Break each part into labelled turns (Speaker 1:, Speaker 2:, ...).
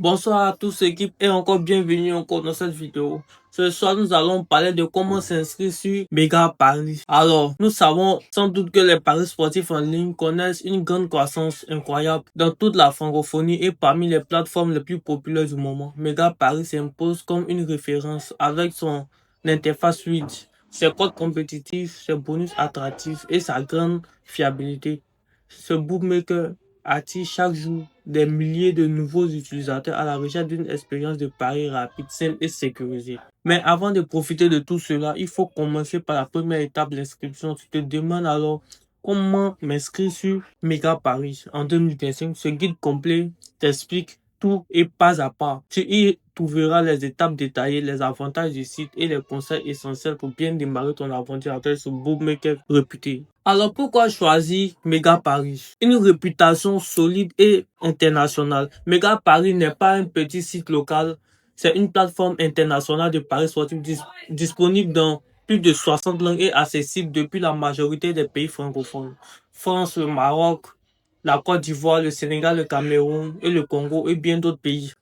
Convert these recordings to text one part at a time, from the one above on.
Speaker 1: Bonsoir à tous équipe et encore bienvenue encore dans cette vidéo. Ce soir, nous allons parler de comment s'inscrire sur Mega Paris. Alors, nous savons sans doute que les paris sportifs en ligne connaissent une grande croissance incroyable dans toute la francophonie et parmi les plateformes les plus populaires du moment. Mega Paris s'impose comme une référence avec son interface fluide, ses codes compétitifs, ses bonus attractifs et sa grande fiabilité. Ce bookmaker attire chaque jour des milliers de nouveaux utilisateurs à la recherche d'une expérience de pari rapide, simple et sécurisée. Mais avant de profiter de tout cela, il faut commencer par la première étape, l'inscription. Tu te demandes alors comment m'inscrire sur Mega Paris en 2025. Ce guide complet t'explique tout et pas à pas. Tu y trouveras les étapes détaillées, les avantages du site et les conseils essentiels pour bien démarrer ton aventure avec ce bookmaker réputé. Alors pourquoi choisir Mega Paris? Une réputation solide et internationale. Mega Paris n'est pas un petit site local, c'est une plateforme internationale de paris sportifs disponible dans plus de 60 langues et accessible depuis la majorité des pays francophones. France, le Maroc, la Côte d'Ivoire, le Sénégal, le Cameroun et le Congo et bien d'autres pays.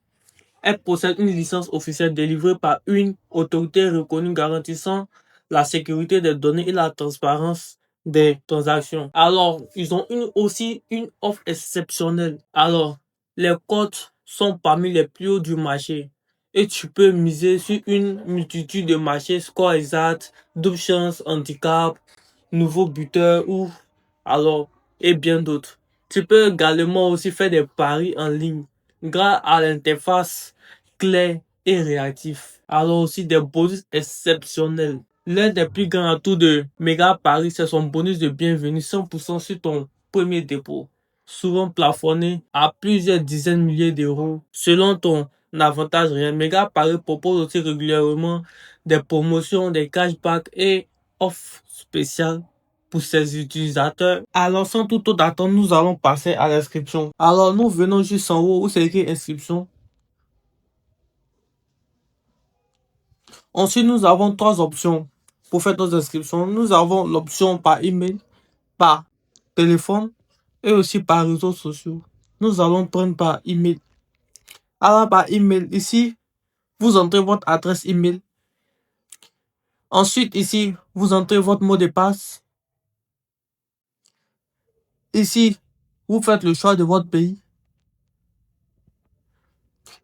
Speaker 1: Elle possède une licence officielle délivrée par une autorité reconnue garantissant la sécurité des données et la transparence des transactions. Alors, ils ont aussi une offre exceptionnelle. Alors, les cotes sont parmi les plus hauts du marché. Et tu peux miser sur une multitude de marchés, score exact, double chance, handicap, nouveau buteur ou alors et bien d'autres. Tu peux également aussi faire des paris en ligne grâce à l'interface claire et réactive. Alors aussi des bonus exceptionnels. L'un des plus grands atouts de Mega Paris, c'est son bonus de bienvenue 100% sur ton premier dépôt, souvent plafonné à plusieurs dizaines de milliers d'euros selon ton avantage réel. Mega Paris propose aussi régulièrement des promotions, des cashbacks et offres spéciales pour ses utilisateurs. Alors sans toute autre attente, nous allons passer à l'inscription. Alors nous venons juste en haut où c'est écrit inscription. Ensuite, nous avons trois options pour faire nos inscriptions. Nous avons l'option par email, par téléphone et aussi par réseaux sociaux. Nous allons prendre par email. Alors par email, ici, vous entrez votre adresse email. Ensuite, ici, vous entrez votre mot de passe. Ici, vous faites le choix de votre pays.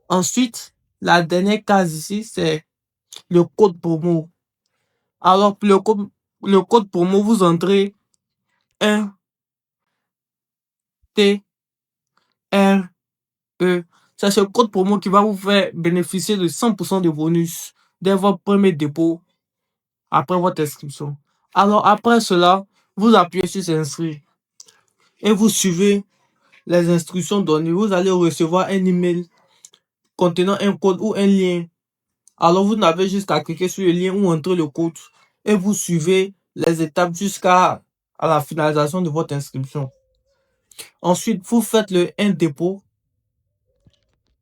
Speaker 1: Ensuite, la dernière case ici, c'est le code promo. Alors, pour le code promo, vous entrez 1 T R E. C'est ce code promo qui va vous faire bénéficier de 100% de bonus dès votre premier dépôt après votre inscription. Alors, après cela, vous appuyez sur s'inscrire et vous suivez les instructions données. Vous allez recevoir un email contenant un code ou un lien. Alors, vous n'avez juste qu'à cliquer sur le lien ou entrer le code et vous suivez les étapes jusqu'à la finalisation de votre inscription. Ensuite, vous faites un dépôt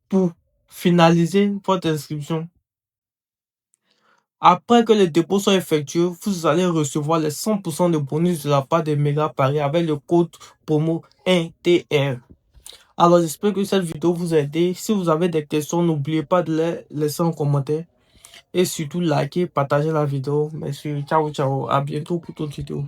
Speaker 1: pour finaliser votre inscription. Après que le dépôt soit effectué, vous allez recevoir les 100% de bonus de la part de Mega Paris avec le code promo NTR. Alors, j'espère que cette vidéo vous a aidé. Si vous avez des questions, n'oubliez pas de les laisser en commentaire. Et surtout, likez, partagez la vidéo. Merci, ciao, ciao. À bientôt pour d'autres vidéos.